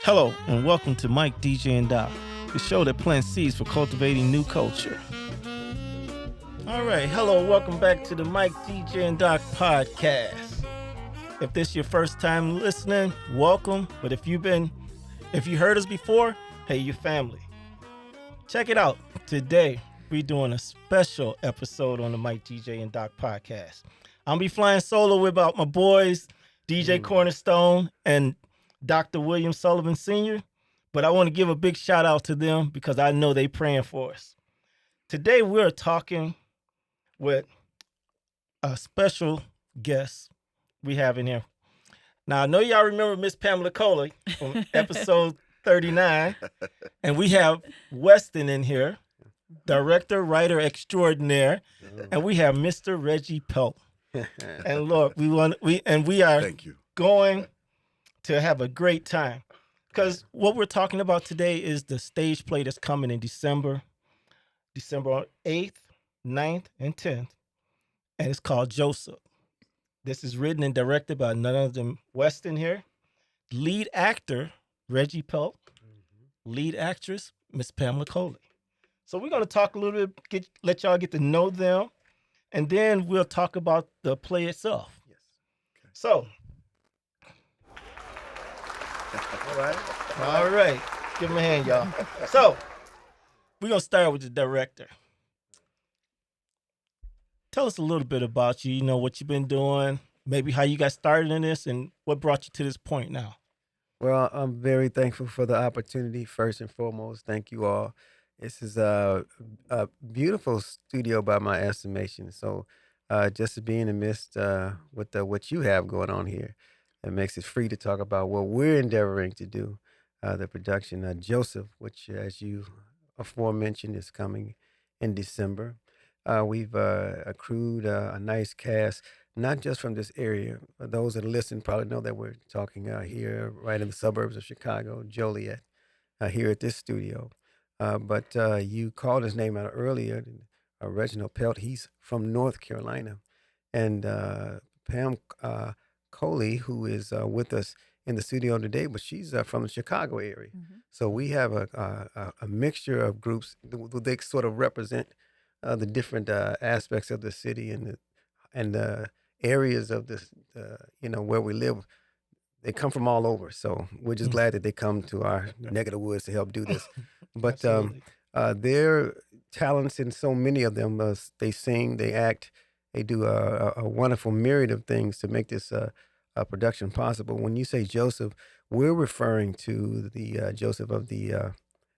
Hello, and welcome to Mike, DJ, and Doc, the show that plants seeds for cultivating new culture. All right, hello, welcome back to the Mike, DJ, and Doc podcast. If this is your first time listening, welcome. But if you heard us before, hey, you're family. Check it out. Today, we're doing a special episode on the Mike, DJ, and Doc podcast. I'll be flying solo with my boys, DJ Cornerstone and Dr. William Sullivan Sr., but I want to give a big shout out to them because I know they praying for us. Today we're talking with a special guest we have in here. Now I know y'all remember Miss Pamela Coley from episode 39, and we have Weston in here, director, writer extraordinaire, and we have Mr. Reginal Pelt. And Lord, we are Thank you. Going to have a great time, because what we're talking about today is the stage play that's coming in December 8th, 9th, and 10th, and it's called Joseph. This is written and directed by none other than Weston here, lead actor Reginal Pelt, lead actress Miss Pamela Coley. So we're going to talk a little bit, let y'all get to know them, and then we'll talk about the play itself. Yes. Okay. So. All right. Give him a hand, y'all. So, we're going to start with the director. Tell us a little bit about you, what you've been doing, maybe how you got started in this, and what brought you to this point now. Well, I'm very thankful for the opportunity, first and foremost. Thank you all. This is a beautiful studio by my estimation. So just to be in the midst with what you have going on here, it makes it free to talk about what we're endeavoring to do. The production, Joseph, which, as you aforementioned, is coming in December. We've accrued a nice cast, not just from this area. Those that listen probably know that we're talking here right in the suburbs of Chicago, Joliet, here at this studio. But you called his name out earlier, Reginal Pelt. He's from North Carolina. And Pam Coley, who is with us in the studio today, but she's from the Chicago area. Mm-hmm. So we have a mixture of groups. They sort of represent the different aspects of the city and the areas of this, where we live. They come from all over. So we're just glad that they come to our neck of the woods to help do this. But their talents, in so many of them, they sing, they act, they do a wonderful myriad of things to make this production possible. When you say Joseph, we're referring to the Joseph of the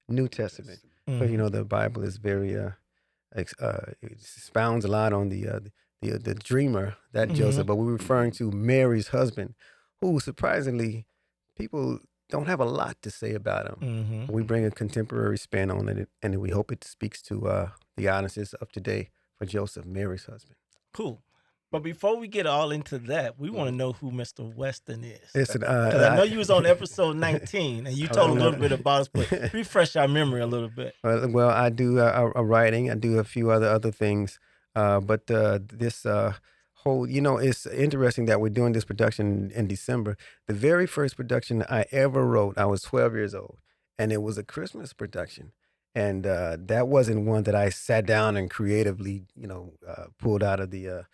New Testament. Mm-hmm. But the Bible is very it expounds a lot on the dreamer, that mm-hmm. Joseph. But we're referring to Mary's husband, who surprisingly people don't have a lot to say about him. Mm-hmm. We bring a contemporary spin on it, and we hope it speaks to the audiences of today for Joseph, Mary's husband. Cool. But before we get all into that, we want to know who Mr. Weston is. Listen, because I know you was on episode 19, and you told a little bit about us, but refresh our memory a little bit. Well, I do a writing. I do a few other things. But this whole, it's interesting that we're doing this production in December. The very first production I ever wrote, I was 12 years old, and it was a Christmas production. And that wasn't one that I sat down and creatively, pulled out of the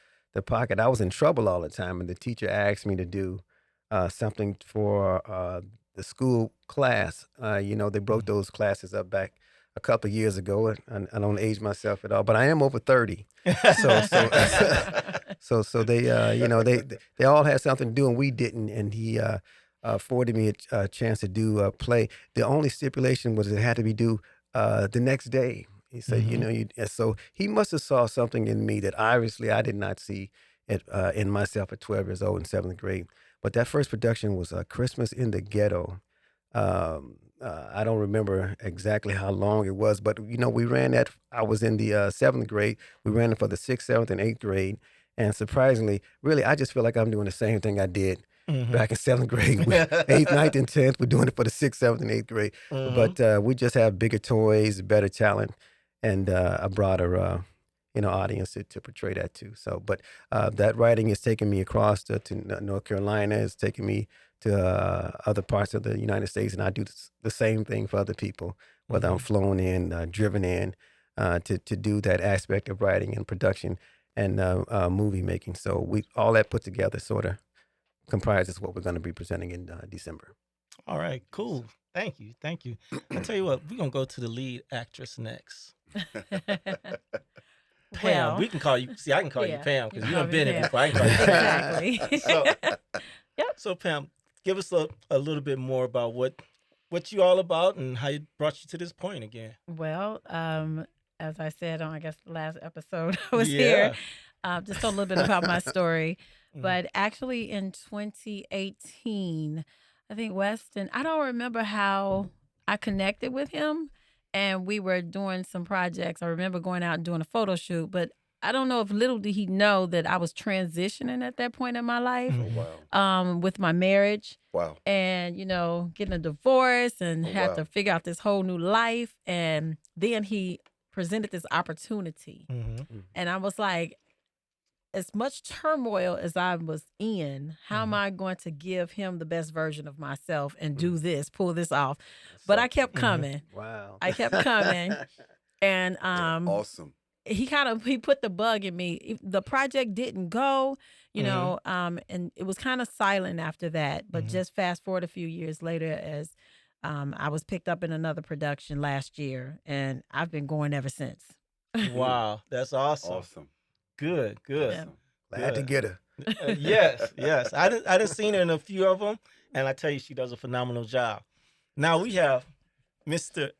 pocket. I was in trouble all the time, and the teacher asked me to do something for the school class. They broke those classes up back a couple of years ago. And I don't age myself at all, but I am over 30. So they, they all had something to do, and we didn't. And he afforded me a chance to do a play. The only stipulation was it had to be due the next day. He said, mm-hmm. So he must have saw something in me that obviously I did not see in myself at 12 years old in 7th grade. But that first production was Christmas in the Ghetto. I don't remember exactly how long it was, but, we ran that. I was in the 7th grade. We ran it for the 6th, 7th, and 8th grade. And surprisingly, really, I just feel like I'm doing the same thing I did mm-hmm. back in 7th grade. 8th, 9th, and 10th, we're doing it for the 6th, 7th, and 8th grade. Mm-hmm. But we just have bigger toys, better talent, and a broader audience to portray that too. So, but that writing has taken me across to North Carolina. It's taken me other parts of the United States, and I do the same thing for other people, whether I'm flown in, driven in, to do that aspect of writing and production and movie making. So we all that put together sort of comprises what we're going to be presenting in December. All right, cool. Thank you. Thank you. I tell you what, we're going to go to the lead actress next. Pam, Well, we can call you. See, I can call you yeah, Pam you because can you call done me been here Pam. before. I can call you Pam. Exactly. So, Yep. so Pam, give us a little bit more about what you all about and how you brought you to this point again. Well, as I said on, I guess, the last episode I was here, Yeah. just a little bit about my story. Mhm. But actually, in 2018, I think Weston, I don't remember how I connected with him, and we were doing some projects. I remember going out and doing a photo shoot, but I don't know if little did he know that I was transitioning at that point in my life, Mhm. Wow. with my marriage Wow. and getting a divorce and Oh, had wow. to figure out this whole new life. And then he presented this opportunity, Mhm. and I was like, as much turmoil as I was in, how am Mhm. I going to give him the best version of myself and do this, pull this off? That's But so I kept Mhm. coming. wow. I kept coming. And Yeah, awesome. he put the bug in me. The project didn't go, Mhm. and it was kind of silent after that. But Mhm. just fast forward a few years later, as I was picked up in another production last year, and I've been going ever since. Wow, that's awesome. Awesome. Good, good, Yeah. Awesome. Glad to good. get her. Yes, yes. I didn't seen her in a few of them, and I tell you, she does a phenomenal job. Now we have Mr.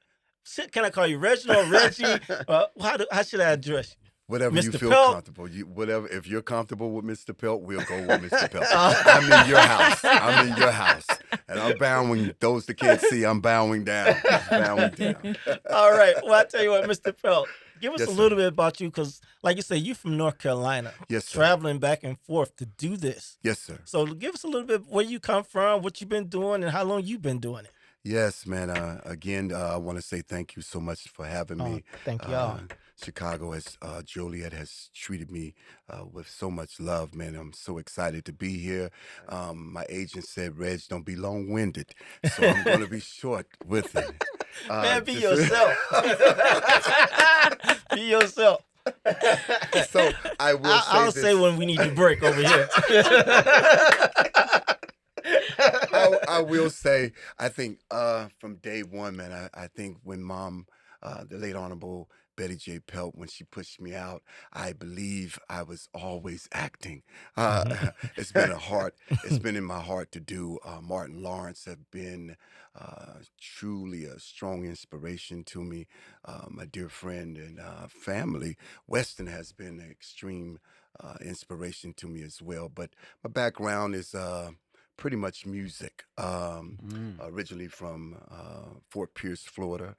Can I call you Reginald, Reggie? How should I address you? Whatever you Mr. feel Pelt? comfortable. Whatever. If you're comfortable with Mr. Pelt, we'll go with Mr. Pelt. Uh, I'm in your house. I'm in your house, and I'm bowing. Those that can't see, I'm bowing down. Bowing down. All right. Well, I tell you what, Mr. Pelt, give us Yes, a sir. little bit about you, because, like you say, you're from North Carolina, Yes, sir. traveling back and forth to do this. Yes, sir. So give us a little bit where you come from, what you've been doing, and how long you've been doing it. Yes, man. Again, I want to say thank you so much for having Oh, me. thank y'all. Chicago has Joliet has treated me with so much love, man. I'm so excited to be here. My agent said, "Reg, don't be long-winded," so I'm going to be short with it. Man, be just- yourself. Be yourself. So I will say I'll this. say when we need to break over here. I will say, I think from day one, man, I think when Mom, the late Honorable Betty J. Pelt, when she pushed me out, I believe I was always acting. It's been it's been in my heart to do. Martin Lawrence have been truly a strong inspiration to me. My dear friend and family, Weston has been an extreme inspiration to me as well. But my background is pretty much music. Originally from Fort Pierce, Florida,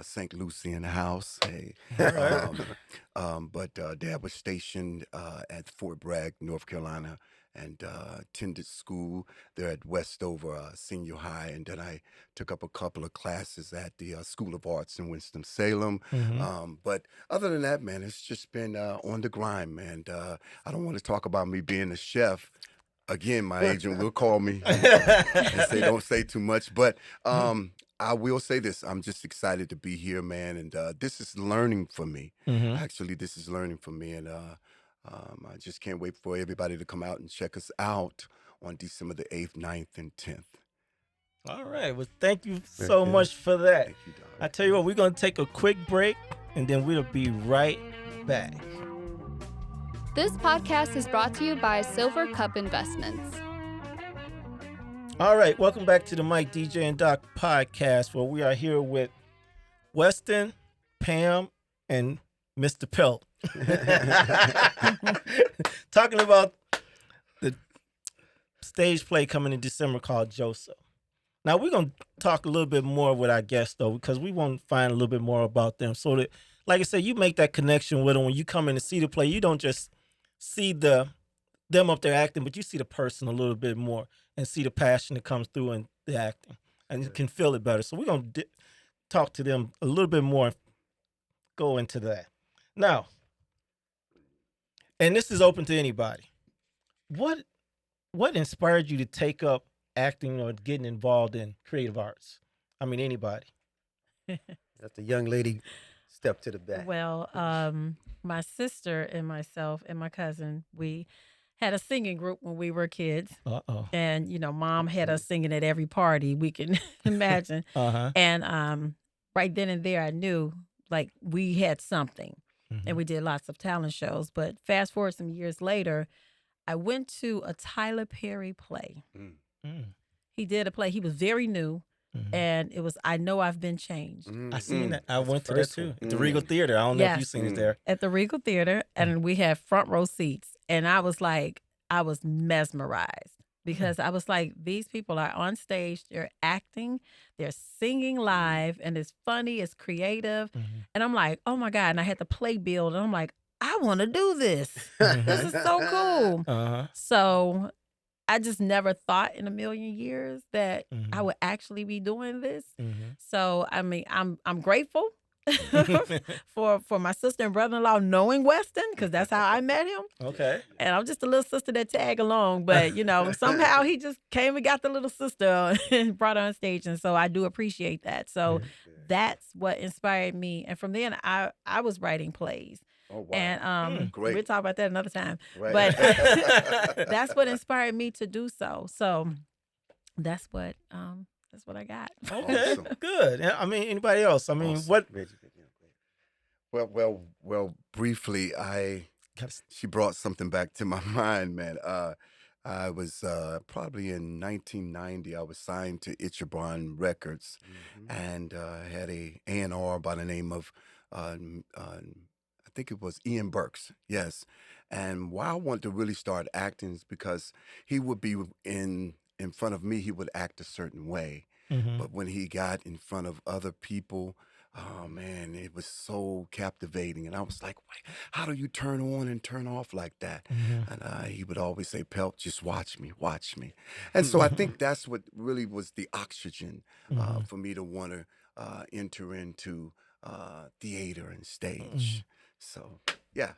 St. Lucie in the house. Hey, All right. but Dad was stationed at Fort Bragg, North Carolina, and attended school there at Westover Senior High, and then I took up a couple of classes at the School of Arts in Winston-Salem. Mhm. But other than that, man, it's just been on the grind, man. I don't want to talk about me being a chef. Again, my agent will call me and say, "Don't say too much." But I will say this: I'm just excited to be here, man, and this is learning for me. Mhm. Actually, this is learning for me, and I just can't wait for everybody to come out and check us out on December the 8th, 9th, and 10th. All right. Well, thank you Very so good. much for that. Thank you, I Doc. tell you what, we're going to take a quick break, and then we'll be right back. This podcast is brought to you by Silver Cup Investments. All right. Welcome back to the Mike, DJ, and Doc podcast, where we are here with Weston, Pam, and Mr. Pelt. Talking about the stage play coming in December called Joseph. Now, we're going to talk a little bit more with our guests, though, because we want to find a little bit more about them. So that, like I said, you make that connection with them when you come in to see the play. You don't just see them up there acting, but you see the person a little bit more and see the passion that comes through in the acting, and you can feel it better. So we're going to talk to them a little bit more, go into that. Now, and this is open to anybody. What inspired you to take up acting or getting involved in creative arts? I mean, anybody. That's the young lady. Step to the back. Well, my sister and myself and my cousin, we had a singing group when we were kids. Uh-oh. And, mom had us singing at every party we can imagine. Uh-huh. And right then and there, I knew like we had something. Mm-hmm. And we did lots of talent shows. But fast forward some years later, I went to a Tyler Perry play. Mm. He did a play. He was very new. Mm-hmm. And it was I Know I've Been Changed. I seen that. I That's went the to that first too. one. At the Regal Theater. I don't know if you've seen it there. At the Regal Theater, and we had front row seats. And I was mesmerized because I was like, these people are on stage, they're acting, they're singing live, and it's funny, it's creative. Mm-hmm. And I'm like, oh my God. And I had the playbill, and I'm like, I want to do this. This is so cool. Uh-huh. So I just never thought in a million years that Mhm. I would actually be doing this. Mhm. So I mean, I'm grateful for my sister and brother-in-law knowing Weston, because that's how I met him. Okay. And I'm just a little sister that tag along, but somehow he just came and got the little sister and brought her on stage, and so I do appreciate that. So that's what inspired me, and from then I was writing plays. Oh, wow. And Great. we'll talk about that another time. Right. But that's what inspired me to do so. So that's what I got. Okay. Awesome. Good. I mean, anybody else? I mean, Awesome. what? Reggie, Well. Briefly, she brought something back to my mind, man. I was probably in 1990. I was signed to Ichiban Records, and I had a A&R by the name of I think it was Ian Burks. Yes, and why I wanted to really start acting is because he would be in front of me. He would act a certain way, Mhm. but when he got in front of other people, oh man, it was so captivating. And I was like, wait, how do you turn on and turn off like that? Mhm. And he would always say, Pelt, just watch me, watch me. And so I think that's what really was the oxygen Mhm. for me to want to enter into theater and stage. So, yeah.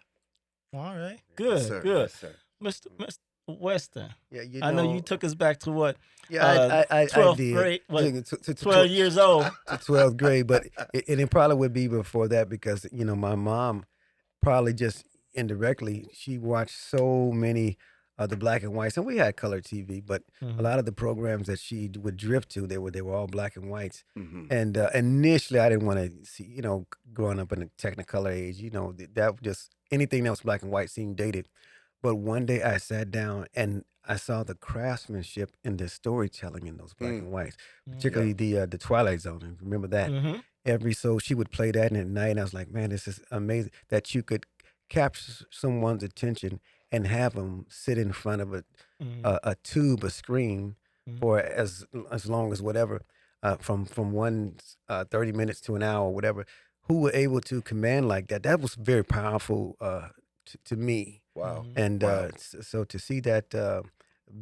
All right. Yes, Good. sir. Good. Yes, sir. Mr. Weston. Yeah, I know you took us back to what? Yeah, I 12th did. grade. What? To 12 years old. to 12th grade, but it probably would be before that because my mom probably just indirectly she watched so many of the black and whites, and we had color TV, but a lot of the programs that she would drift to, they were all black and whites. Mhm. And initially, I didn't want to see, growing up in the Technicolor age, that just anything that was black and white seemed dated. But one day I sat down and I saw the craftsmanship in the storytelling in those black and whites, particularly the Twilight Zone. Remember that? Mm-hmm. She would play that at night, and I was like, man, this is amazing that you could capture someone's attention and have them sit in front of a tube, a screen, for as long as whatever, from 30 minutes to an hour, or whatever. Who were able to command like that? That was very powerful to me. Wow. And Wow. so to see that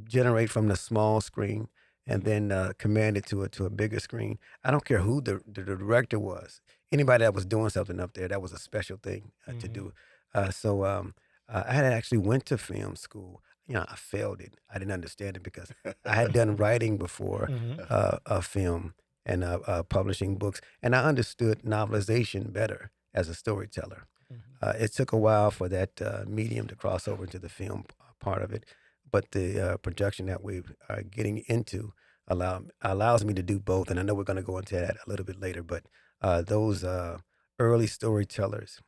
generate from the small screen and then command it to a bigger screen. I don't care who the director was. Anybody that was doing something up there, that was a special thing to do. So I had actually went to film school. I failed it. I didn't understand it because I had done writing before a film and publishing books, and I understood novelization better as a storyteller. It took a while for that medium to cross over into the film part of it, but the production that we are getting into allows me to do both. And I know we're going to go into that a little bit later, but those early storytellers,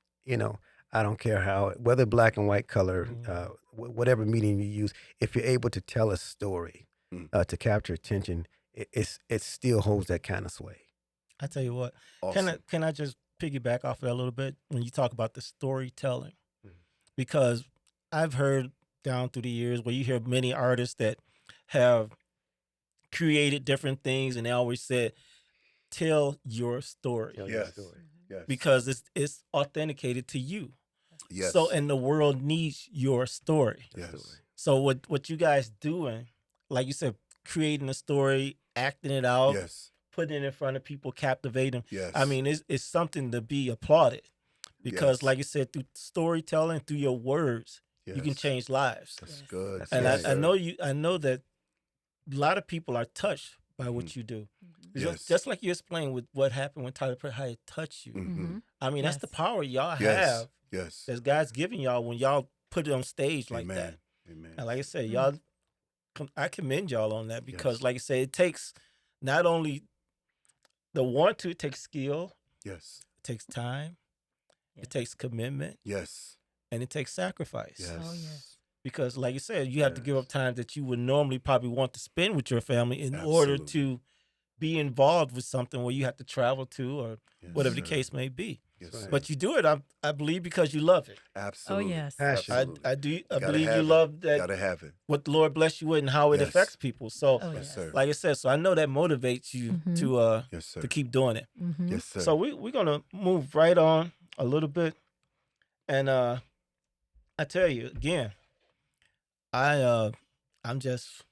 I don't care whether black and white, color, whatever medium you use, if you're able to tell a story to capture attention, it still holds that kind of sway. I tell you what, Awesome. can I just piggyback off of that a little bit when you talk about the storytelling? Because I've heard down through the years where you hear many artists that have created different things, and they always said, "Tell your story," Tell your Yes. story. Yes. because it's authenticated to you. Yes. So, and the world needs your story. Yes. So, what you guys doing, like you said, creating a story, acting it out, Yes. putting it in front of people, captivating. Yes. I mean, it's something to be applauded because, Yes. like you said, through storytelling, through your words, you can Yes. change lives. That's good. That's And Yes. I know that a lot of people are touched by what you do. Just like you explained with what happened when Tyler Perry, how it touched you. I mean, that's the power y'all have. Yes. That God's giving y'all when y'all put it on stage like that. Amen. And like I said, y'all, I commend y'all on that because, like I said, it takes not only the want to, it takes skill. Yes. It takes time. It takes commitment. Yes. And it takes sacrifice. Yes. Oh, yes. Because, like you said, you have to give up time that you would normally probably want to spend with your family in order to be involved with something where you have to travel to or whatever the case may be. Yes, but you do it, I believe, because you love it. Absolutely. Oh, yes. Passion. I believe you love that. Gotta have it. What the Lord bless you with and how it affects people. So, like I said, so I know that motivates you to keep doing it. Yes, sir. So we're gonna move right on a little bit, and I tell you again, I'm just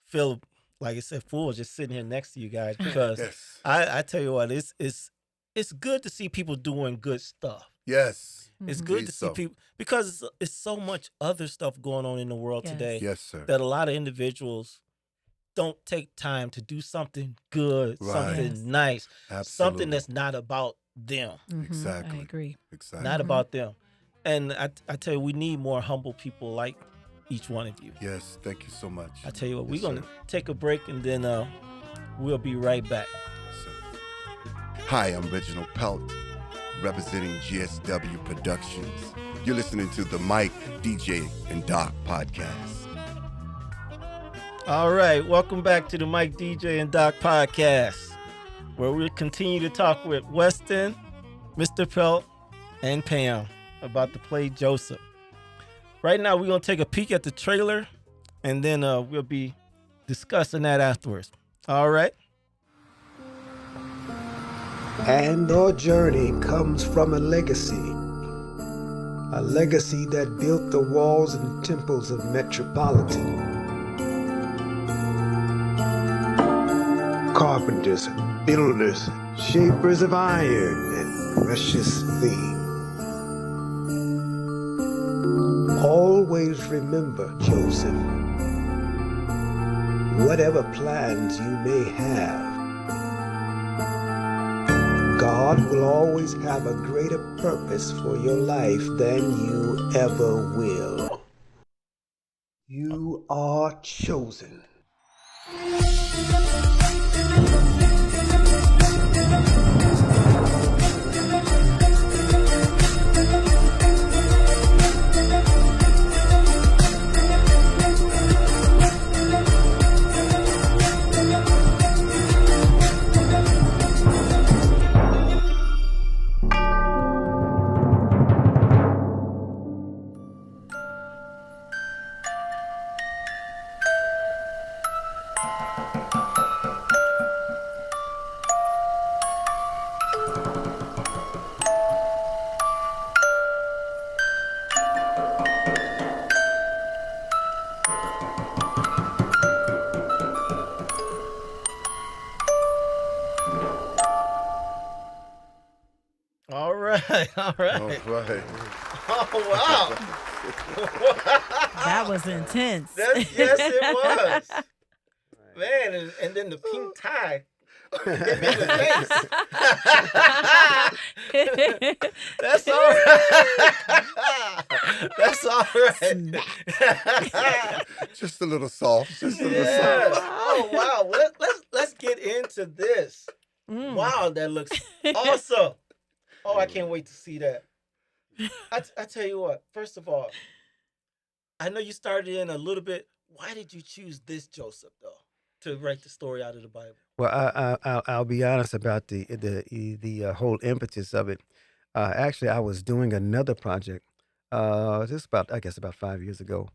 feel like I said, full just sitting here next to you guys because I tell you what, it's good to see people doing good stuff. Yes. It's good to see people because it's so much other stuff going on in the world today. Yes, sir. That a lot of individuals don't take time to do something good, something nice, something that's not about them. Exactly. I agree. Exactly. Not about them. And I tell you, we need more humble people like each one of you. Yes, thank you so much. I tell you what, we're going to take a break and then we'll be right back. Hi, I'm Reginal Pelt, representing GSW Productions. You're listening to the Mike, DJ, and Doc podcast. All right, welcome back to the Mike, DJ, and Doc podcast, where we'll continue to talk with Weston, Mr. Pelt, and Pam about the play Joseph. Right now, we're going to take a peek at the trailer, and then we'll be discussing that afterwards. All right? And our journey comes from a legacy that built the walls and temples of Metropolitan. Carpenters, builders, shapers of iron and precious things. Always remember, Joseph, whatever plans you may have, God will always have a greater purpose for your life than you ever will. You are chosen. All right. All right. Oh, wow. That was intense. Yes, it was. Man, and then the pink tie hit me in the face. That's all right. That's all right. Just a little soft. Just a little Yes. soft. Oh, wow. Let's get into this. Wow, that looks awesome. Oh, I can't wait to see that. I tell you what, first of all, I know you started in a little bit. Why did you choose this Joseph, though, to write the story out of the Bible? Well, I'll be honest about the whole impetus of it. Actually, I was doing another project, just about 5 years ago,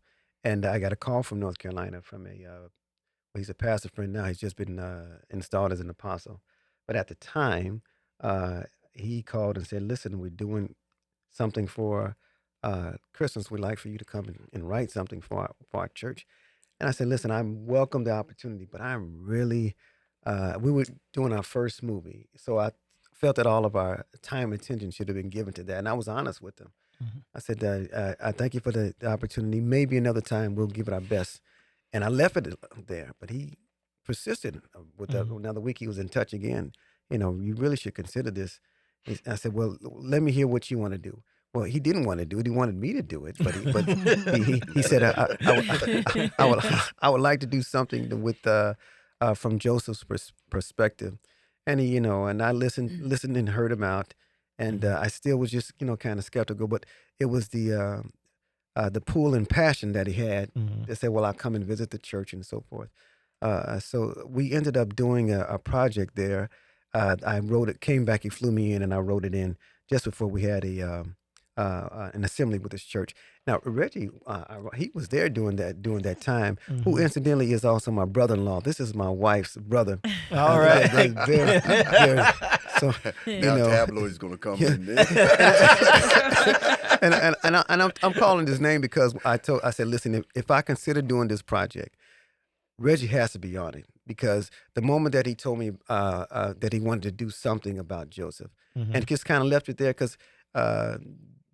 and I got a call from North Carolina from he's a pastor friend now. He's just been installed as an apostle, but at the time, he called and said, "Listen, we're doing something for Christmas. We'd like for you to come and write something for our church." And I said, "Listen, I welcome the opportunity, but I'm really." We were doing our first movie, so I felt that all of our time and attention should have been given to that, and I was honest with them. I said, "I thank you for the opportunity. Maybe another time we'll give it our best." And I left it there, but he persisted with that. Mhm. Another week, he was in touch again. You really should consider this. I said, well, let me hear what you want to do. Well, he didn't want to do it. He wanted me to do it, but he said, I would I would like to do something with from Joseph's perspective, and and I listened and heard him out, and Mhm. I still was just kind of skeptical, but it was the pull and passion that he had. Mhm. They said, well, I'll come and visit the church and so forth. So we ended up doing a project there. I wrote it, came back, he flew me in, and I wrote it in just before we had an assembly with this church. Now, Reggie, he was there during that time, who Mhm. incidentally is also my brother-in-law. This is my wife's brother. All right. Very, so, Now tabloid's gonna come yeah. in there. I'm calling his name because I said, listen, if I consider doing this project, Reggie has to be on it, because the moment that he told me that he wanted to do something about Joseph, and Mhm. just kind of left it there, because uh,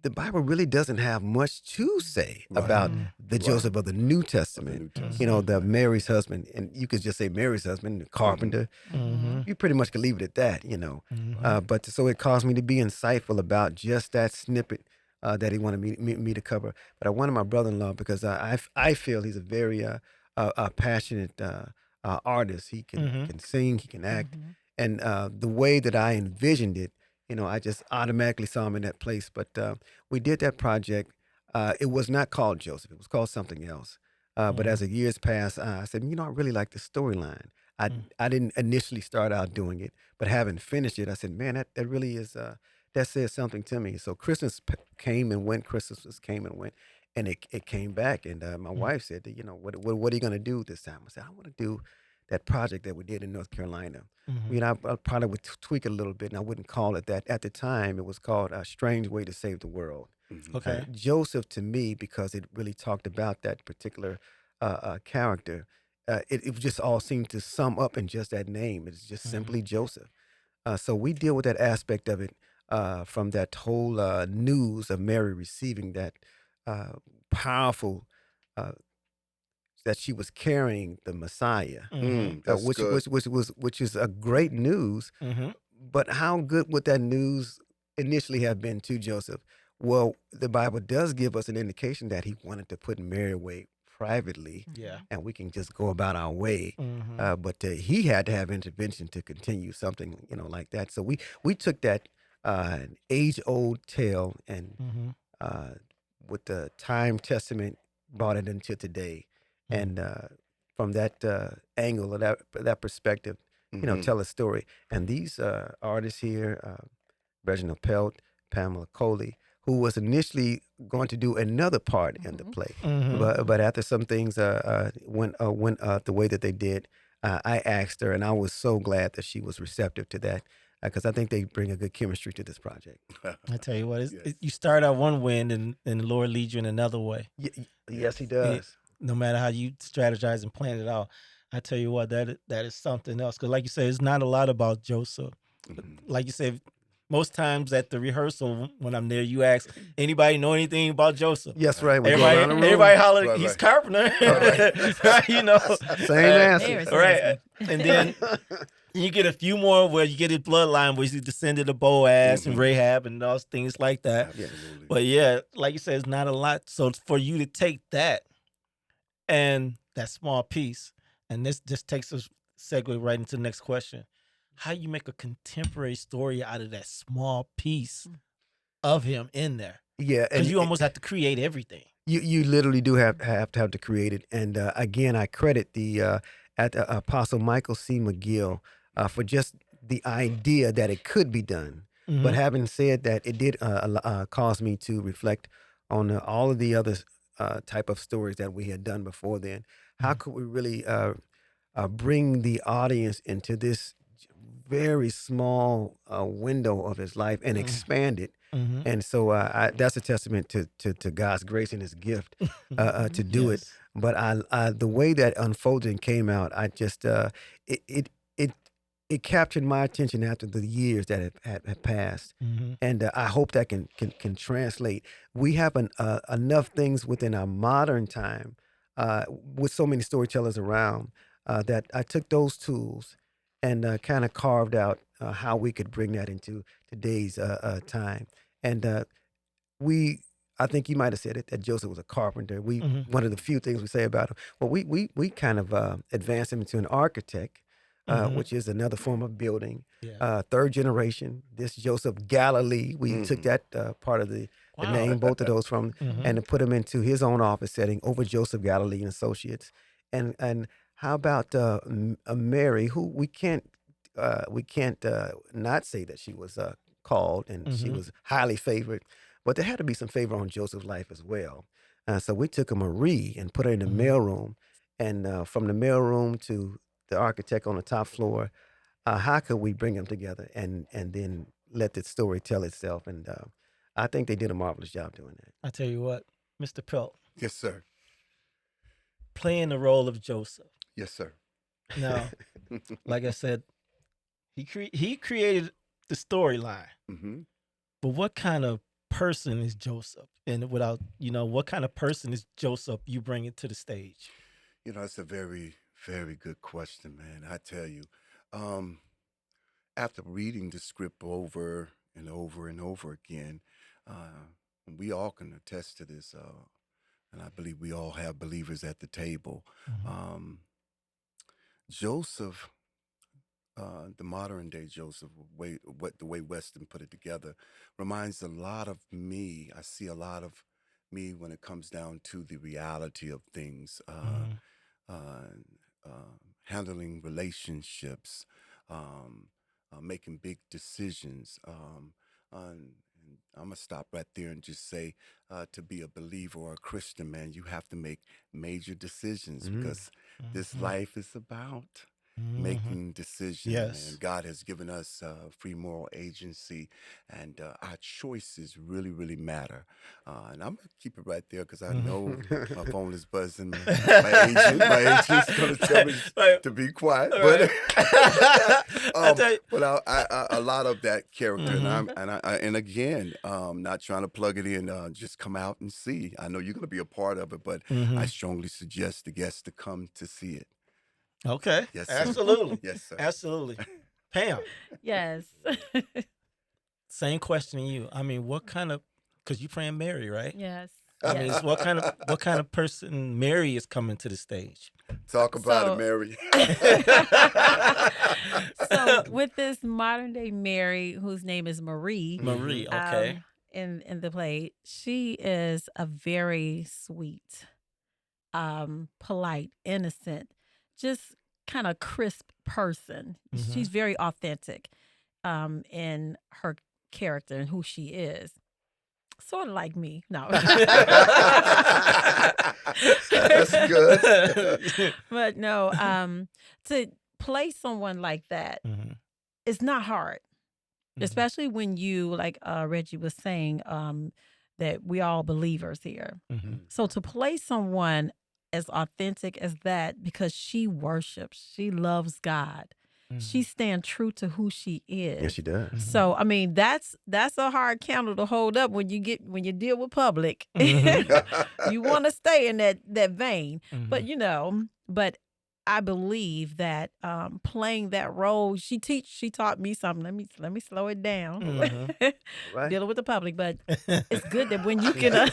the Bible really doesn't have much to say Right. about Mm. the Right. Joseph of the New Of the Testament. New Mhm. Testament. The Right. Mary's husband, and you could just say Mary's husband, the carpenter. Mhm. You pretty much could leave it at that, Mhm. But so it caused me to be insightful about just that snippet that he wanted me to cover. But I wanted my brother-in-law because I feel he's a very passionate artist. He Mhm. can sing, he can act, Mhm. and the way that I envisioned it, I just automatically saw him in that place. But we did that project. It was not called Joseph. It was called something else. But as Mhm. the years passed, I said, I really like the storyline. I didn't initially start out doing it, but having finished it, I said, man, that really is that says something to me. So Christmas came and went. Christmas came and went, and it came back. And my Mhm. wife said, what are you gonna do this time? I said, I want to do that project that we did in North Carolina. Mhm. I probably would tweak it a little bit, and I wouldn't call it that. At the time, it was called A Strange Way to Save the World. Mhm. Okay. Joseph, to me, because it really talked about that particular character, it just all seemed to sum up in just that name. It's just Mhm. simply Joseph. So we deal with that aspect of it from that whole news of Mary receiving that uh, powerful, uh, that she was carrying the Messiah, Mhm. That's good. which is a great news. Mhm. But how good would that news initially have been to Joseph? Well, the Bible does give us an indication that he wanted to put Mary away privately, Yeah. and we can just go about our way. Mhm. But he had to have intervention to continue something, like that. So we took that age-old tale and Mhm. uh, with the time testament brought it into today, Mhm. and from that angle or that perspective, Hmm. tell a story. And these artists here, Reginal Pelt, Pamela Coley, who was initially going to do another part in the Mhm. play, Mhm. but after some things went the way that they did, I asked her, and I was so glad that she was receptive to that, because I think they bring a good chemistry to this project. I tell you what, Yes. you start out one way and the Lord leads you in another way. Yes, he Yes. does. No matter how you strategize and plan it out, I tell you what, that is something else. Because like you said, it's not a lot about Joseph. Mhm. Like you said, most times at the rehearsal when I'm there, you ask anybody know anything about Joseph. Yes, right. We go Everybody, around the room. everybody holler, Right, he's right. carpenter, Right. right? Same answer. Mary's right? husband. And then you get a few more where you get his bloodline, where he's descended of Boaz and Mhm. Rahab and those things like that. Yeah. Absolutely. But yeah, like you said, it's not a lot. So for you to take that and that small piece, and this just takes us segue right into the next question: how you make a contemporary story out of that small piece of him in there? Yeah, Because and you almost have to create everything. you literally do have to create it. And again, I credit the Apostle Michael C. McGill for just the idea that it could be done. But Mm-hmm. having said that, it did cause me to reflect on all of the other type of stories that we had done before then. How Mhm. could we really bring the audience into this very small window of his life and expand it? Mm-hmm. And so that's a testament to God's grace and His gift to do it. Yes. But the way that unfolded and came out, I just it it it it captured my attention after the years that have passed, Mm-hmm. and I hope that can translate. We have enough things within our modern time with so many storytellers around, that I took those tools and kind of carved out how we could bring that into today's time. And I think you might have said it, that Joseph was a carpenter. One of the few things we say about him. Well, we kind of advanced him into an architect, which is another form of building. Yeah. Third generation. This Joseph Galilee, we took that part of the name, both of those from, and put him into his own office setting over Joseph Galilee and Associates. And how about Mary, who we can't not say that she was called and she was highly favored, but there had to be some favor on Joseph's life as well. So we took a Marie and put her in the mailroom, and from the mailroom to the architect on the top floor, how could we bring them together and then let the story tell itself? And I think they did a marvelous job doing that. I tell you what, Mr. Pelt, Yes, sir. playing the role of Joseph. Yes, sir. Now, like I said, he created the storyline. Mm-hmm. But what kind of person is Joseph? And what kind of person is Joseph you bring it to the stage? It's a very, very good question, man. I tell you, after reading the script over and over and over again, we all can attest to this, and I believe we all have believers at the table. Joseph, the modern day Joseph, the way Weston put it together, reminds a lot of me. I see a lot of me when it comes down to the reality of things, handling relationships, making big decisions. And I'm gonna stop right there and just say, to be a believer or a Christian, man, you have to make major decisions because this life is about making decisions. Yes. And God has given us free moral agency, and our choices really, really matter. And I'm gonna keep it right there because I know my phone is buzzing. My agent's gonna tell me to be quiet. Right. But a lot of that character, and again, not trying to plug it in, just come out and see. I know you're gonna be a part of it, but I strongly suggest the guests to come to see it. Okay. Yes, sir. Absolutely. Yes, sir. Absolutely. Pam, Yes. same question to you. I mean, what kind of, because you're playing Mary, right? Yes. I mean, what kind of person Mary is coming to the stage? Talk about So- it, Mary. So with this modern day Mary, whose name is Marie, Marie, okay. in the play, she is a very sweet, polite, innocent, just kind of crisp person. She's very authentic in her character and who she is. Sort of like me. No. That's good. But no, to play someone like that, it's not hard. Especially when you, like Reggie was saying, that we all believers here. So to play someone as authentic as that, because she worships, she loves God, she stands true to who she is. Yes, she does. So I mean, that's a hard candle to hold up when you deal with public. You want to stay in that vein, but but I believe that playing that role, she taught me something. Let me slow it down. Right. Dealing with the public, but it's good that when you can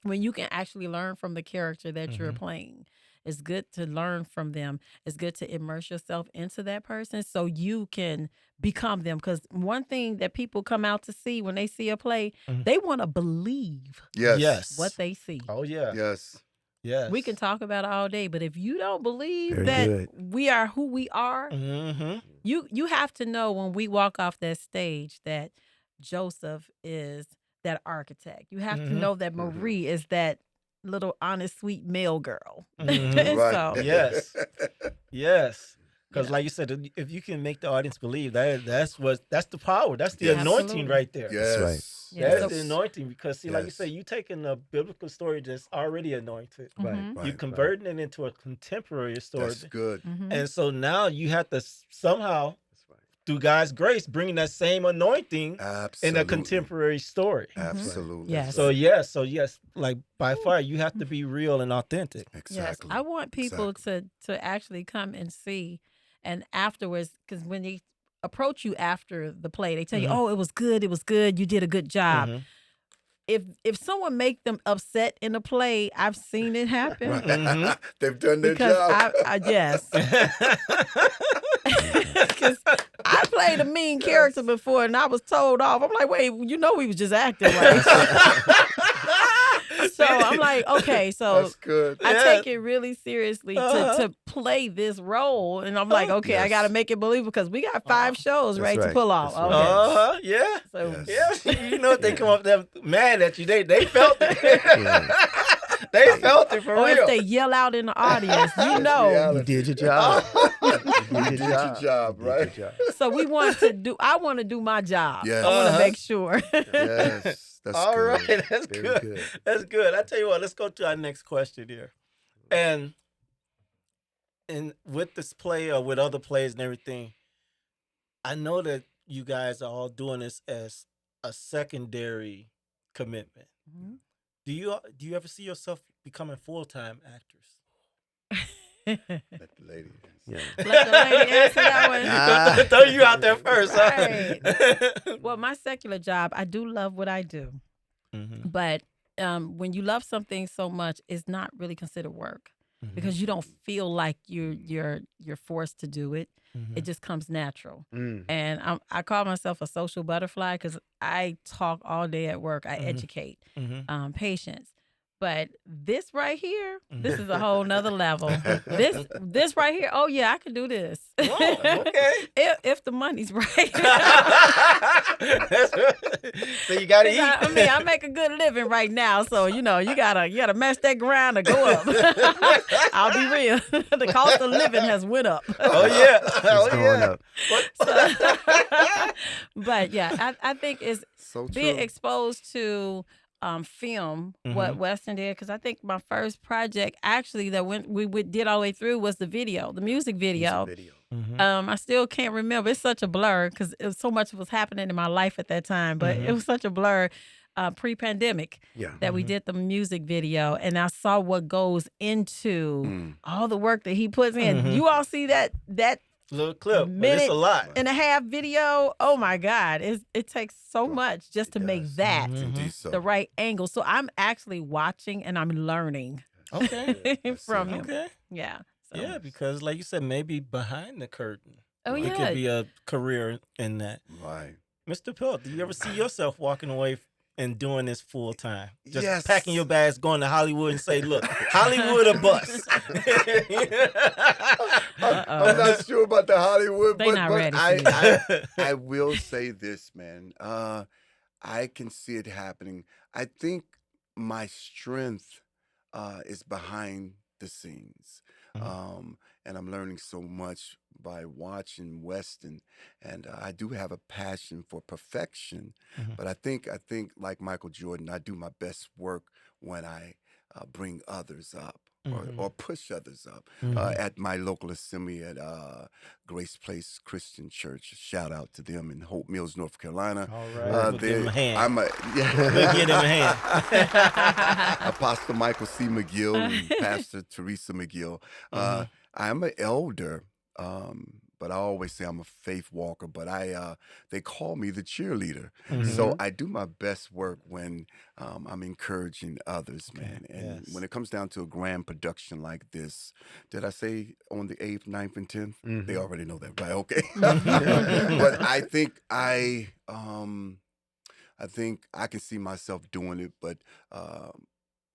when you can actually learn from the character that you're playing. It's good to learn from them. It's good to immerse yourself into that person so you can become them. Because one thing that people come out to see when they see a play, they want to believe Yes. what they see. Oh, yeah. Yes. Yes. We can talk about it all day, but if you don't believe Very that good. we are who we are, you have to know when we walk off that stage that Joseph is that architect. You have to know that Marie is that little honest, sweet male girl. Right. So, Yes. Yes. Because like you said, if you can make the audience believe, that's the power. That's the Yes. anointing Absolutely. right there. Yes. That's right. Yeah, That's so- the anointing because see, like you Yes. say, you taking a biblical story that's already anointed. Mhm. Right. You converting it into a contemporary story. That's good. Mhm. And so now you have to somehow, through God's grace, bringing that same anointing in Absolutely. a contemporary story. Absolutely. Yes. So yes, like by far, you have to be real and authentic. Exactly. Yes, I want people to actually come and see, and afterwards, because when they approach you after the play, they tell you, "Oh, it was good, you did a good job." Mhm. If someone make them upset in a play, I've seen it happen Right. Mhm. They've done their because job. I yes, because I played a mean character before, and I was told off. I'm like, wait, we was just acting, right? So I'm like, okay, so That's good. I Yeah. take it really seriously Uh-huh. to play this role, and I'm like, okay, I Yes. got to make it believable because we got 5 shows That's ready to right. pull off. That's Okay, right. Yeah. so Yes. Yeah, you know if they come up there mad at you, they felt it. Yeah. They felt it for or real. if they yell out in the audience, That's You reality. did your job. You You did your job, You did right? your job. So I want to do my job. Yes. I want to Uh-huh. make sure. Yes. That's All good. right, that's Very good. good. That's good. I tell you what, let's go to our next question here. And with this play or with other plays and everything, I know that you guys are all doing this as a secondary commitment. Mhm. Do you ever see yourself becoming full-time actors? Let Let the lady answer. Yeah. the lady answer that one. Ah. Throw you out there first, Right. huh? Well, my secular job, I do love what I do, Mhm. but when you love something so much, it's not really considered work because you don't feel like you're forced to do it. It just comes natural. Mm. And I call myself a social butterfly because I talk all day at work. I educate Mhm. patients. But this right here, this is a whole nother level. This right here, oh yeah, I could do this. Oh, okay. if the money's right. So you gotta eat. I mean, I make a good living right now, so you gotta match that ground to go up. I'll be real. The cost of living has went up. Oh yeah. Oh It's going yeah. up. But yeah, I think it's So true. being exposed to film what Weston did, because I think my first project actually that we did all the way through was the music video. Video. I still can't remember. It's such a blur because it was so much was happening in my life at that time, but it was such a blur pre-pandemic Yeah. that we did the music video, and I saw what goes into all the work that he puts in. You all see that Little clip, but it's minute a lot. and a half video. Oh my God, it takes so much just to make that Indeed so. the right angle. So I'm actually watching and I'm learning Okay. from him. Okay. Yeah. So. Yeah, because like you said, maybe behind the curtain, Oh it yeah. could be a career in that. Right. Mr. Pelt, do you ever see yourself walking away and doing this full time? Just Yes. packing your bags, going to Hollywood and say, look, Hollywood or bust. I'm not sure about the Hollywood, They but, not but ready for I will say this, man. I can see it happening. I think my strength is behind the scenes. And I'm learning so much by watching Weston, and I do have a passion for perfection. But I think like Michael Jordan, I do my best work when I bring others up or push others up. At my local assembly at Grace Place Christian Church, shout out to them in Hope Mills, North Carolina. All right, we'll give him a hand. I'm a We'll give him a hand. Apostle Michael C. McGill and Pastor Teresa McGill. I'm an elder, but I always say I'm a faith walker. But they call me the cheerleader. So I do my best work when I'm encouraging others, man. And when it comes down to a grand production like this, did I say on the 8th, 9th, and 10th? They already know that, right? Okay. But I think I can see myself doing it, but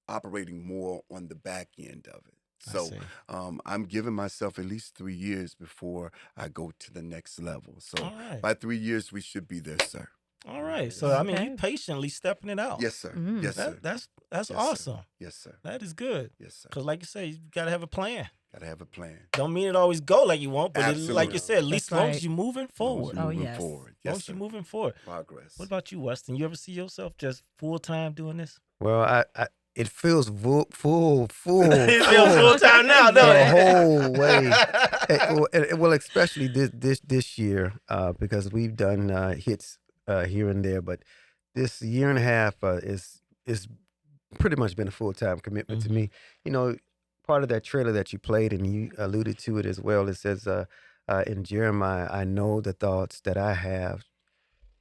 operating more on the back end of it. So I'm giving myself at least 3 years before I go to the next level. So by 3 years, we should be there, sir. All right. So, I mean, you patiently stepping it out. Yes, sir. Yes, sir. That's Yes, awesome. Sir. Yes, sir. That is good. Yes, sir. Because like you say, you got to have a plan. Got to have a plan. Don't mean it always go like you want, but like you Absolutely. said, at least That's as long as right. you're moving forward. Oh, Moving yes. forward. As long Yes, as sir. you're moving forward. Progress. What about you, Weston? You ever see yourself just full time doing this? Well, it feels full. It feels full time now, The don't it? whole way. Well, especially this year, because we've done hits here and there, but this year and a half is pretty much been a full time commitment to me. You know, part of that trailer that you played, and you alluded to it as well. It says in Jeremiah, "I know the thoughts that I have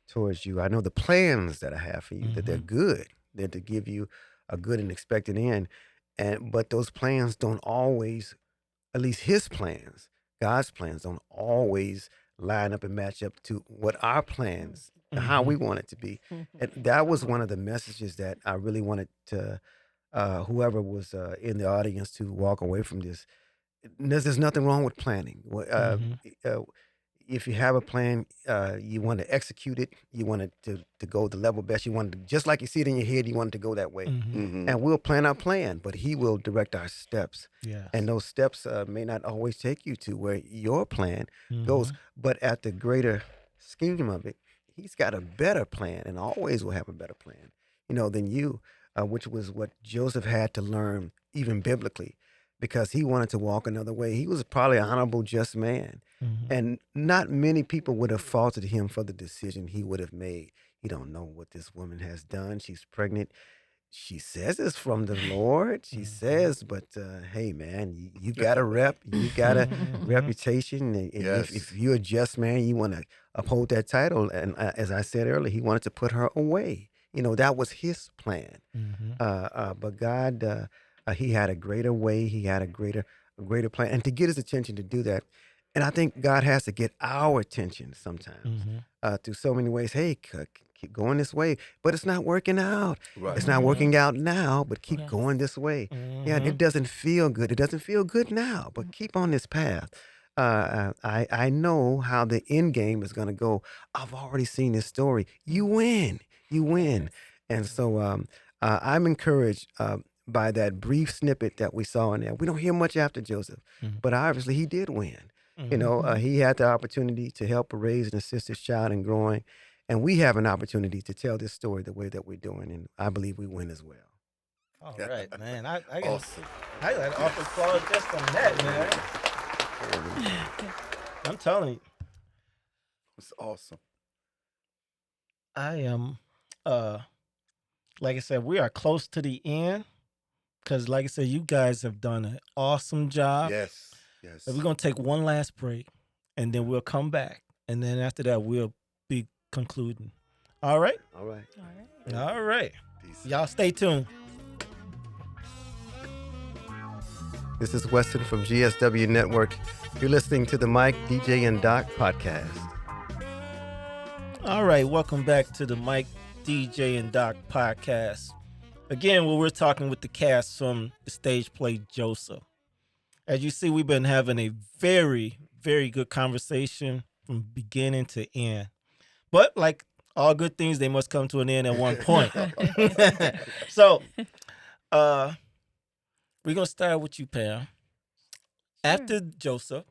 towards you. I know the plans that I have for you. That they're good. They're to give you a good and expected end. But those plans don't always, at least His plans, God's plans, don't always line up and match up to what our plans, how we want it to be." And that was one of the messages that I really wanted to whoever was in the audience to walk away from this. There's nothing wrong with planning. Uh, if you have a plan, you want to execute it. You want it to go the level best. You want it to, just like you see it in your head, you want it to go that way. And we'll plan our plan, but He will direct our steps. Yes. And those steps may not always take you to where your plan goes, but at the greater scheme of it, He's got a better plan, and always will have a better plan, than you, which was what Joseph had to learn, even biblically, because he wanted to walk another way. He was probably an honorable, just man. And not many people would have faulted him for the decision he would have made. You don't know what this woman has done. She's pregnant. She says it's from the Lord. She says, but hey, man, you got a rep. You got a reputation. And Yes. if you're a just man, you want to uphold that title. And as I said earlier, he wanted to put her away. That was his plan. But God, he had a greater way. He had a greater plan. And to get his attention to do that, and I think God has to get our attention sometimes through so many ways. Hey, keep going this way, but it's not working out. Right. It's not working out now, but keep going this way. Yeah, it doesn't feel good. It doesn't feel good now, but keep on this path. I know how the end game is going to go. I've already seen this story. You win. And so I'm encouraged by that brief snippet that we saw in there. We don't hear much after Joseph, but obviously he did win. He had the opportunity to help raise and assist his child in growing. And we have an opportunity to tell this story the way that we're doing. And I believe we win as well. All right, man. I got Awesome. I got to offer applause just on that, man. I'm telling you, It's awesome. I am, like I said, we are close to the end. Because, like I said, you guys have done an awesome job. Yes. So we're going to take one last break, and then we'll come back. And then after that, we'll be concluding. All right? All right. All right. Peace. Y'all stay tuned. This is Weston from GSW Network. You're listening to the Mike, DJ, and Doc podcast. All right. Welcome back to the Mike, DJ, and Doc podcast. Again, we're talking with the cast from the stage play Joseph. As you see, we've been having a very, very good conversation from beginning to end. But like all good things, they must come to an end at one point. So we're going to start with you, Pam. After Joseph,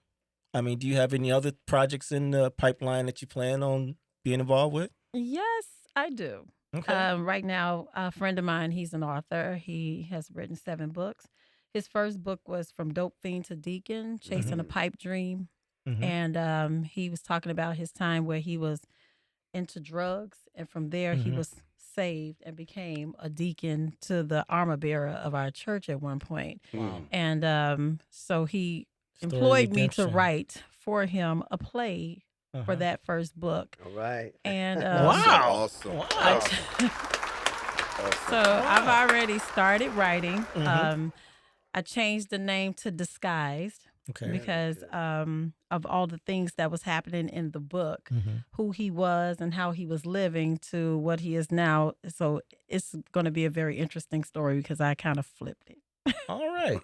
do you have any other projects in the pipeline that you plan on being involved with? Yes, I do. Okay. Right now, a friend of mine, he's an author. He has written 7 books. His first book was From Dope Fiend to Deacon, Chasing a Pipe Dream. And he was talking about his time where he was into drugs. And from there, he was saved and became a deacon to the armor bearer of our church at one point. Wow. And so he Story employed me to redemption. write for him a play for that first book. All right. And Wow. Awesome. Wow. Awesome. So I've already started writing. I changed the name to Disguised Okay. because of all the things that was happening in the book, who he was and how he was living to what he is now. So it's going to be a very interesting story because I kind of flipped it. All right.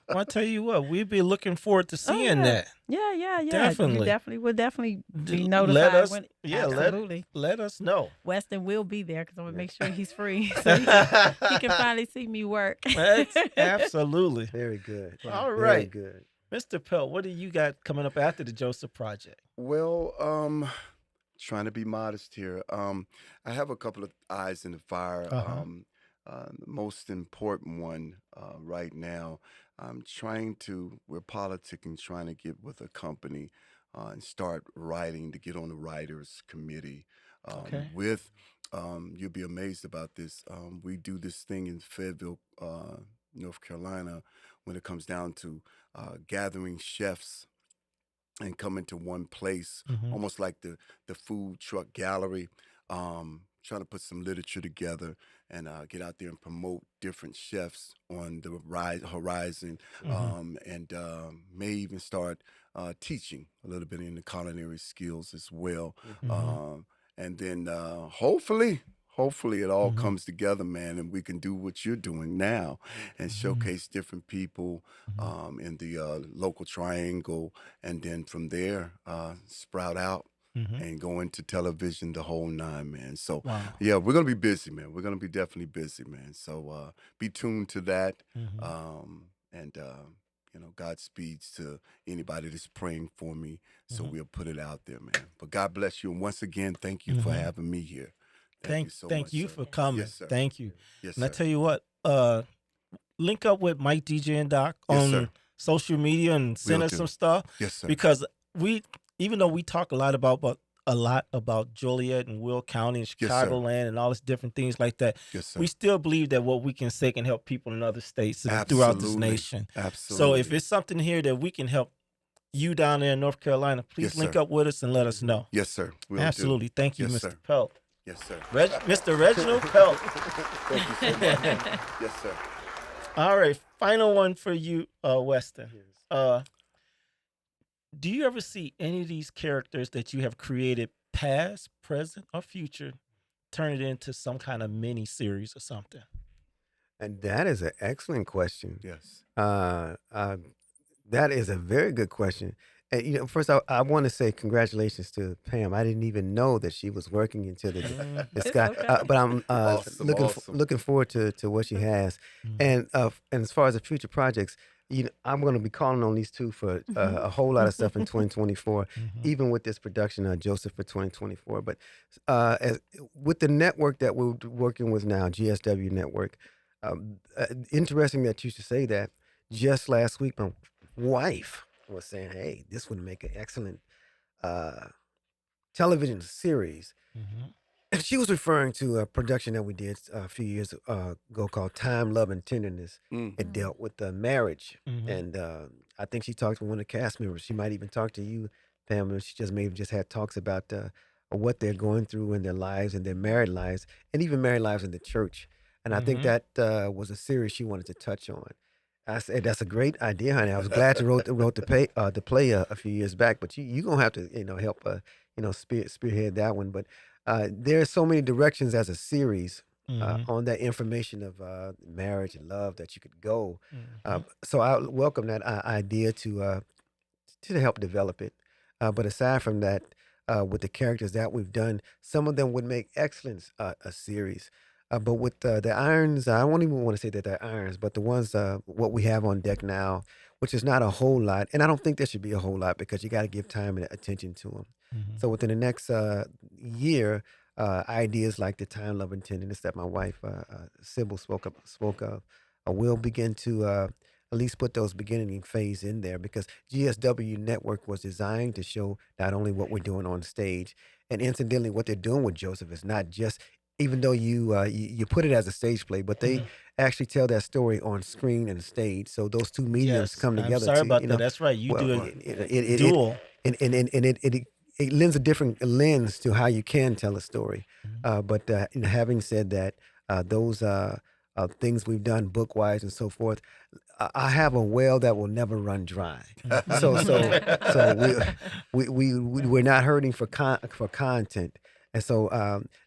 Well, I tell you what, we'll be looking forward to seeing that. Yeah. Definitely. We'll definitely be Let notified. us- when, yeah, absolutely. Let us know. Weston will be there because I'm going to make sure he's free so he can finally see me work. That's absolutely. Very good. All Very right. good. Mr. Pelt, what do you got coming up after the Joseph Project? Well, trying to be modest here. I have a couple of eyes in the fire. the most important one right now. We're politicking, trying to get with a company and start writing to get on the writers committee Okay. you'll be amazed about this. We do this thing in Fayetteville, North Carolina, when it comes down to gathering chefs and coming to one place, Mm-hmm. almost like the food truck gallery. Trying to put some literature together and get out there and promote different chefs on the horizon, Mm-hmm. and may even start teaching a little bit in the culinary skills as well. Mm-hmm. And then hopefully it all Mm-hmm. comes together, man, and we can do what you're doing now and Mm-hmm. showcase different people Mm-hmm. in the local triangle, and then from there sprout out Mm-hmm. and go into television, the whole nine, man. So Wow. yeah, we're gonna be busy, man. We're gonna be definitely busy, man. So be tuned to that. Mm-hmm. And Godspeeds to anybody that's praying for me. So Mm-hmm. we'll put it out there, man. But God bless you. And once again, thank you for Mm-hmm. having me here. Thank you so Thank much, you sir. for coming. Yes, sir. Thank you. Yes, And I sir. tell you what, link up with Mike DJ and Doc Yes, on sir. social media and send Will us do. some stuff Yes, sir. because even though we talk a lot about Joliet and Will County and Yes, sir. Chicagoland and all this different things like that, Yes, sir. we still believe that what we can say can help people in other states and throughout this Absolutely. nation. Absolutely. So if it's something here that we can help you down there in North Carolina, please Yes, link sir. up with us and let us know. Yes, sir. Will Absolutely. do. Thank you, Yes, Mr. sir. Pelt. Yes, sir. Mr. Reginal Pelt. Thank you so much. Yes, sir. All right, final one for you, Weston. Yes. Do you ever see any of these characters that you have created, past, present, or future, turn it into some kind of mini series or something? And that is an excellent question. Yes. That is a very good question. And first I want to say congratulations to Pam. I didn't even know that she was working into the It's sky. okay. But I'm Awesome, awesome. looking forward to what she has. Mhm. And as far as the future projects, I'm going to be calling on these two for a whole lot of stuff in 2024, Mhm. even with this production, Joseph, for 2024. But with the network that we're working with now, GSW Network, interesting that you should say that. Just last week, my wife was saying, "Hey, this would make an excellent television series." Mhm. And she was referring to a production that we did a few years ago called Time, Love, and Tenderness. Mm. It dealt with marriage. Mhm. And I think she talked to one of the cast members. She might even talk to you, Pamela. She just maybe just had talks about what they're going through in their lives and their married lives, and even married lives in the church. And I think Mhm. that was a series she wanted to touch on. I said that's a great idea, honey. I was glad you wrote the play a few years back, but you gonna have to help spearhead that one. But there are so many directions as a series Mhm. on that information of marriage and love that you could go. Mhm. So I welcome that idea to help develop it. But aside from that, with the characters that we've done, some of them would make excellent a series. But with the irons, I don't even want to say that they're irons, but the ones what we have on deck now, which is not a whole lot, and I don't think there should be a whole lot because you got to give time and attention to them. Mhm. So within the next year, ideas like the time, love, and tenderness that my wife Sybil spoke of, will begin to at least put those beginning phase in there because GSW Network was designed to show not only what we're doing on stage, and incidentally, what they're doing with Joseph is not just. Even though you put it as a stage play, but they Mhm. actually tell that story on screen and stage. So those two mediums Yes, come I'm together sorry to about that. That's right. You well, do Right. a duel. it lends a different lens to how you can tell a story. Mhm. But having said that, those things we've done book wise and so forth, I have a well that will never run dry. So so so we're not hurting for content, and so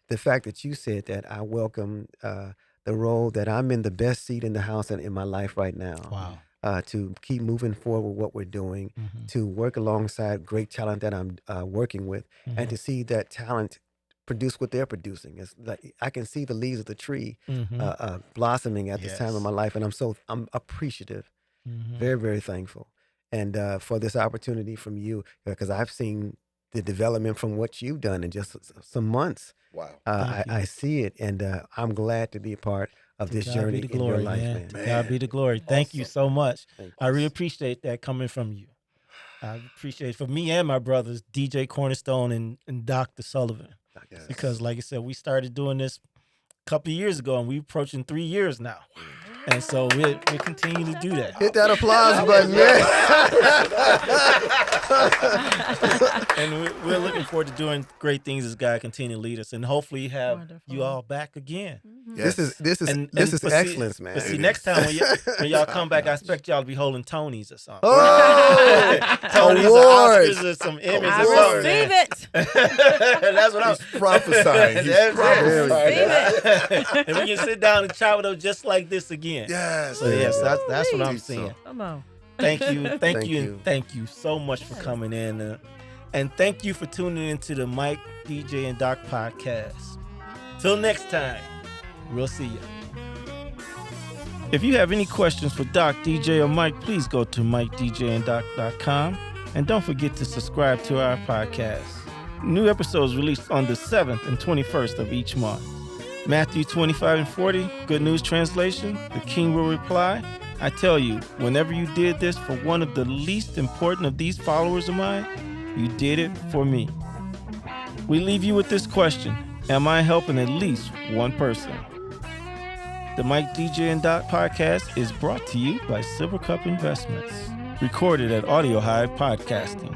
the fact that you said that, I welcome the role that I'm in the best seat in the house and in my life right now. Wow. To keep moving forward with what we're doing, Mhm. to work alongside great talent that I'm working with, and Mhm. to see that talent produce what they're producing. It's like I can see the leaves of the tree Mhm. blossoming at this time in Yes. my life, and I'm appreciative, Mhm. very very thankful, and for this opportunity from you because I've seen the development from what you've done in just some months. Wow. Thank you. I see it, and I'm glad to be a part of this God journey be the in glory, your life, man. man. To God be the glory. Thank you so much. Thank you. I really appreciate that coming from you. I appreciate it for me and my brothers, DJ Cornerstone and Dr. Sullivan. Yes. Because like I said, we started doing this a couple of years ago and we're approaching 3 years now. And so we continue to do that. Hit that applause button, man. And we're looking forward to doing great things as God continue to lead us, and hopefully have Wonderful. you all back again. Yes. This is But excellence, man. But see, next time when y'all come back, I expect y'all to be holding Tonys or something. Oh, Tonys awards. or Oscars or some Emmys I or something. receive it. That's what I'm Prophesying. He's That's prophesying. it. And we can sit down and chat with them just like this again. Yes. So yes, that's what I'm Think so. seeing. Come on. Thank you, Thank you, you. and thank you so much for coming in, and thank you for tuning into the Mike, DJ, and Doc podcast. Till next time, we'll see you. If you have any questions for Doc, DJ, or Mike, please go to MikeDJandDoc.com, and don't forget to subscribe to our podcast. New episodes released on the 7th and 21st of each month. Matthew 25 and 40, Good News Translation, the King will reply, I tell you, whenever you did this for one of the least important of these followers of mine, you did it for me. We leave you with this question. Am I helping at least one person? The Mike, DJ, and Doc podcast is brought to you by Silver Cup Investments. Recorded at Audio Hive Podcasting.